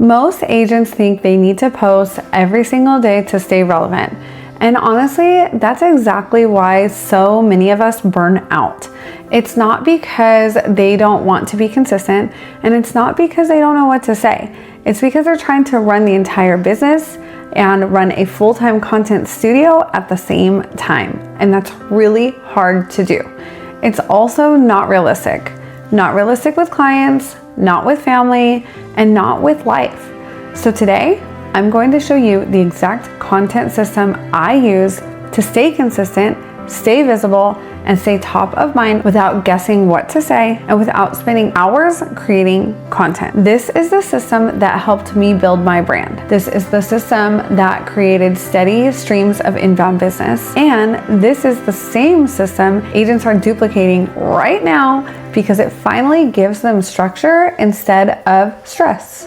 Most agents think they need to post every single day to stay relevant. And honestly, that's exactly why so many of us burn out. It's not because they don't want to be consistent, and it's not because they don't know what to say. It's because they're trying to run the entire business and run a full-time content studio at the same time. And that's really hard to do. It's also not realistic. Not realistic with clients, not with family, and not with life. So today, I'm going to show you the exact content system I use to stay consistent, stay visible, and stay top of mind without guessing what to say and without spending hours creating content. This is the system that helped me build my brand. This is the system that created steady streams of inbound business. And this is the same system agents are duplicating right now because it finally gives them structure instead of stress.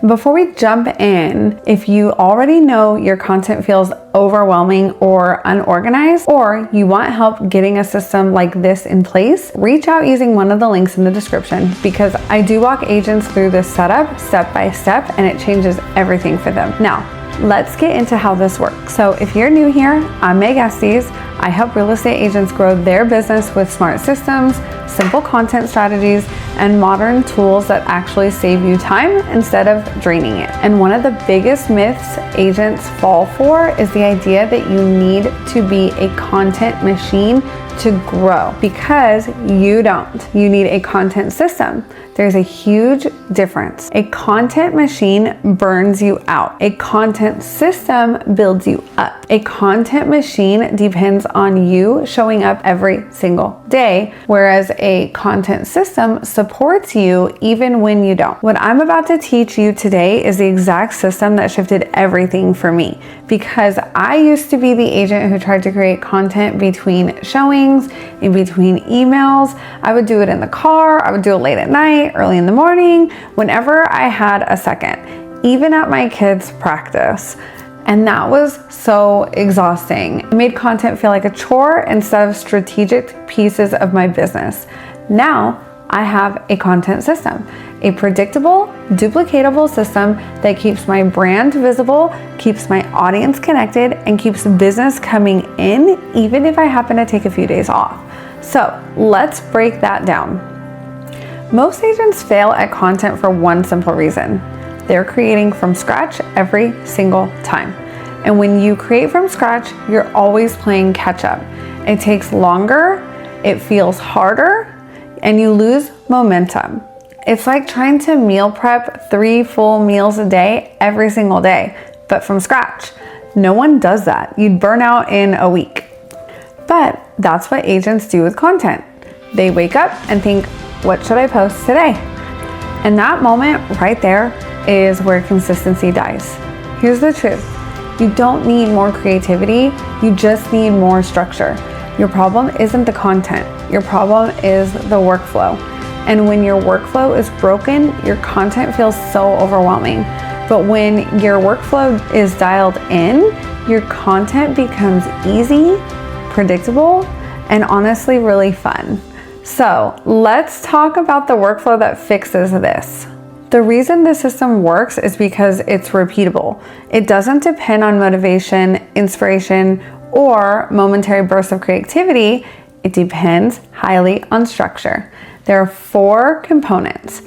Before we jump in, if you already know your content feels overwhelming or unorganized, or you want help getting a system like this in place, reach out using one of the links in the description, because I do walk agents through this setup step by step, and it changes everything for them. Now, let's get into how this works. So if you're new here, I'm Meg Estes. I help real estate agents grow their business with smart systems, simple content strategies, and modern tools that actually save you time instead of draining it. And one of the biggest myths agents fall for is the idea that you need to be a content machine to grow, because you don't. You need a content system. There's a huge difference. A content machine burns you out. A content system builds you up. A content machine depends on you showing up every single day, whereas a content system supports you even when you don't. What I'm about to teach you today is the exact system that shifted everything for me, because I used to be the agent who tried to create content between showings, in between emails. I would do it in the car, I would do it late at night, early in the morning, whenever I had a second, even at my kids' practice. And that was so exhausting. It made content feel like a chore instead of strategic pieces of my business. Now, I have a content system, a predictable, duplicatable system that keeps my brand visible, keeps my audience connected, and keeps business coming in, even if I happen to take a few days off. So let's break that down. Most agents fail at content for one simple reason. They're creating from scratch every single time. And when you create from scratch, you're always playing catch up. It takes longer, it feels harder, and you lose momentum. It's like trying to meal prep 3 full meals a day every single day, but from scratch. No one does that. You'd burn out in a week. But that's what agents do with content. They wake up and think, what should I post today? And that moment right there is where consistency dies. Here's the truth. You don't need more creativity. You just need more structure. Your problem isn't the content. Your problem is the workflow. And when your workflow is broken, your content feels so overwhelming. But when your workflow is dialed in, your content becomes easy, predictable, and honestly really fun. So let's talk about the workflow that fixes this. The reason the system works is because it's repeatable. It doesn't depend on motivation, inspiration, or momentary bursts of creativity. It depends highly on structure. There are 4 components.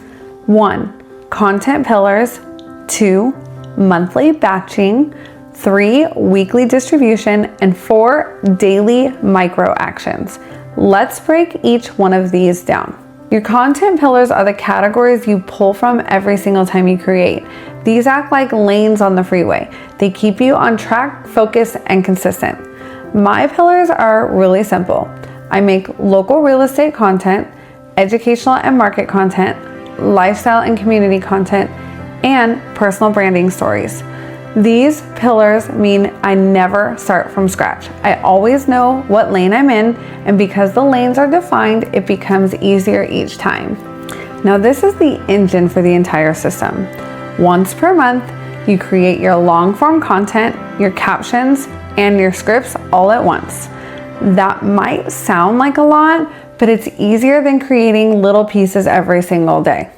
1, content pillars. 2, monthly batching. 3, weekly distribution. And 4, daily micro actions. Let's break each one of these down. Your content pillars are the categories you pull from every single time you create. These act like lanes on the freeway. They keep you on track, focused, and consistent. My pillars are really simple. I make local real estate content, educational and market content, lifestyle and community content, and personal branding stories. These pillars mean I never start from scratch. I always know what lane I'm in, and because the lanes are defined, it becomes easier each time. Now, this is the engine for the entire system. Once per month, you create your long form content, your captions, and your scripts all at once. That might sound like a lot, but it's easier than creating little pieces every single day.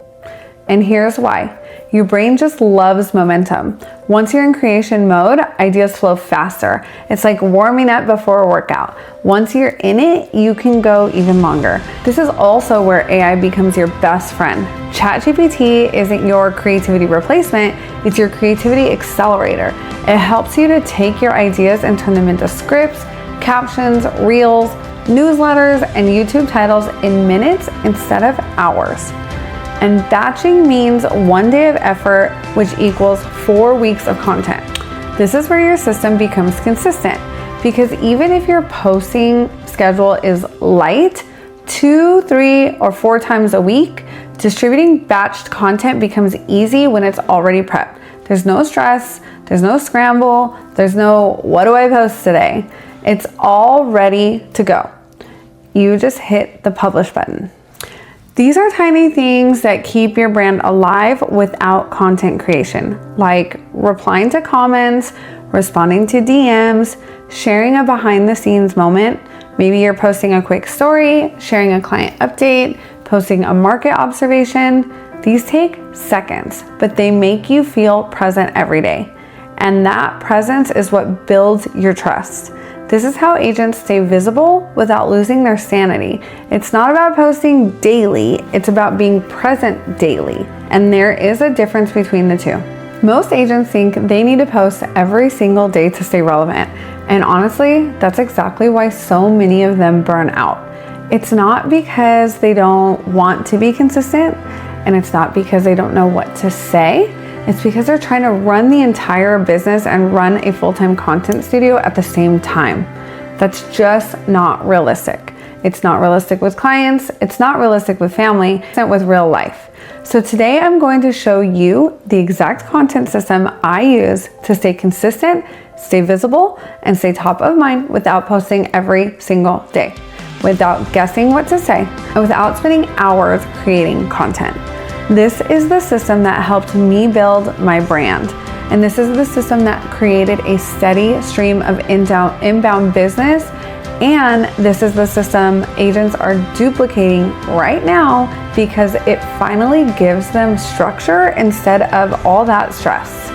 And here's why. Your brain just loves momentum. Once you're in creation mode, ideas flow faster. It's like warming up before a workout. Once you're in it, you can go even longer. This is also where AI becomes your best friend. ChatGPT isn't your creativity replacement, it's your creativity accelerator. It helps you to take your ideas and turn them into scripts, captions, reels, newsletters, and YouTube titles in minutes instead of hours. And batching means 1 day of effort, which equals 4 weeks of content. This is where your system becomes consistent, because even if your posting schedule is light, 2, 3, or 4 times a week, distributing batched content becomes easy when it's already prepped. There's no stress, there's no scramble, there's no what do I post today? It's all ready to go. You just hit the publish button. These are tiny things that keep your brand alive without content creation, like replying to comments, responding to DMs, sharing a behind the scenes moment. Maybe you're posting a quick story, sharing a client update, posting a market observation. These take seconds, but they make you feel present every day. And that presence is what builds your trust. This is how agents stay visible without losing their sanity. It's not about posting daily, it's about being present daily. And there is a difference between the two. Most agents think they need to post every single day to stay relevant. And honestly, that's exactly why so many of them burn out. It's not because they don't want to be consistent, and it's not because they don't know what to say. It's because they're trying to run the entire business and run a full-time content studio at the same time. That's just not realistic. It's not realistic with clients. It's not realistic with family. It's not with real life. So today I'm going to show you the exact content system I use to stay consistent, stay visible, and stay top of mind without posting every single day, without guessing what to say, and without spending hours creating content. This is the system that helped me build my brand. And this is the system that created a steady stream of inbound business. And this is the system agents are duplicating right now because it finally gives them structure instead of all that stress.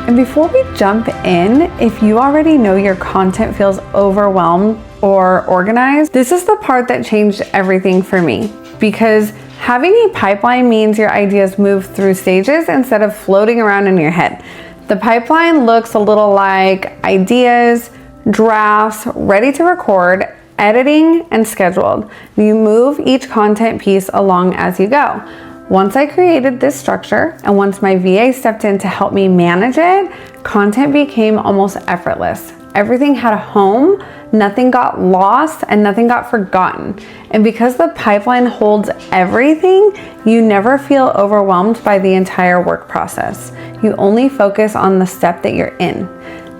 And before we jump in, if you already know your content feels overwhelmed or organized, this is the part that changed everything for me, because having a pipeline means your ideas move through stages instead of floating around in your head. The pipeline looks a little like ideas, drafts, ready to record, editing, and scheduled. You move each content piece along as you go. Once I created this structure, and once my VA stepped in to help me manage it, content became almost effortless. Everything had a home, nothing got lost, and nothing got forgotten. And because the pipeline holds everything, you never feel overwhelmed by the entire work process. You only focus on the step that you're in.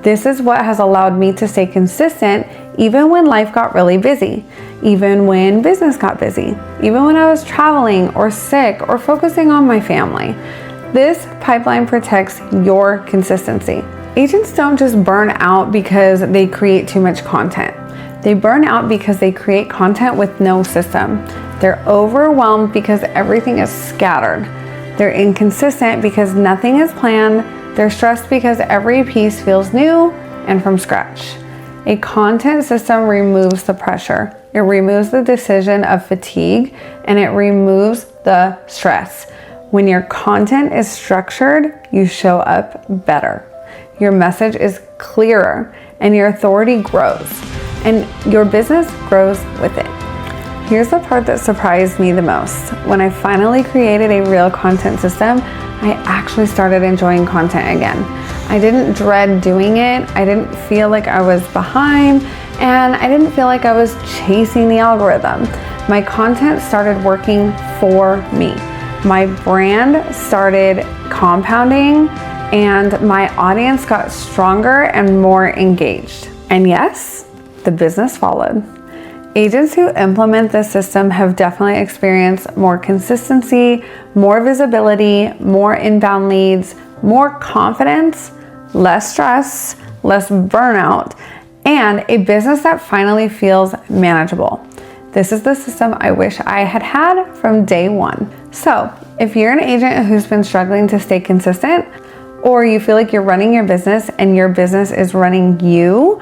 This is what has allowed me to stay consistent even when life got really busy, even when business got busy, even when I was traveling or sick or focusing on my family. This pipeline protects your consistency. Agents don't just burn out because they create too much content. They burn out because they create content with no system. They're overwhelmed because everything is scattered. They're inconsistent because nothing is planned. They're stressed because every piece feels new and from scratch. A content system removes the pressure. It removes the decision of fatigue, and it removes the stress. When your content is structured, you show up better. Your message is clearer, and your authority grows, and your business grows with it. Here's the part that surprised me the most. When I finally created a real content system, I actually started enjoying content again. I didn't dread doing it. I didn't feel like I was behind, and I didn't feel like I was chasing the algorithm. My content started working for me. My brand started compounding, and my audience got stronger and more engaged. And yes, the business followed. Agents who implement this system have definitely experienced more consistency, more visibility, more inbound leads, more confidence, less stress, less burnout, and a business that finally feels manageable. This is the system I wish I had had from day one. So If you're an agent who's been struggling to stay consistent, or you feel like you're running your business and your business is running you,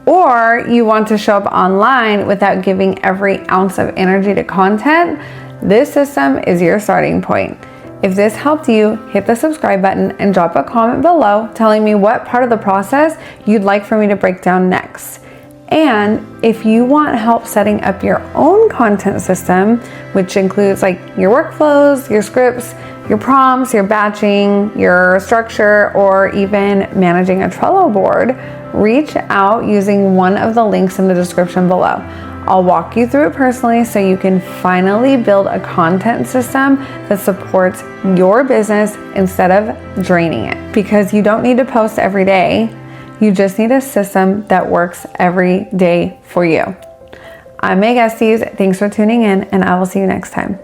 or you want to show up online without giving every ounce of energy to content, this system is your starting point. If this helped you, hit the subscribe button and drop a comment below telling me what part of the process you'd like for me to break down next. And if you want help setting up your own content system, which includes like your workflows, your scripts, your prompts, your batching, your structure, or even managing a Trello board, reach out using one of the links in the description below. I'll walk you through it personally so you can finally build a content system that supports your business instead of draining it. Because you don't need to post every day. You just need a system that works every day for you. I'm Meg Estes. Thanks for tuning in, and I will see you next time.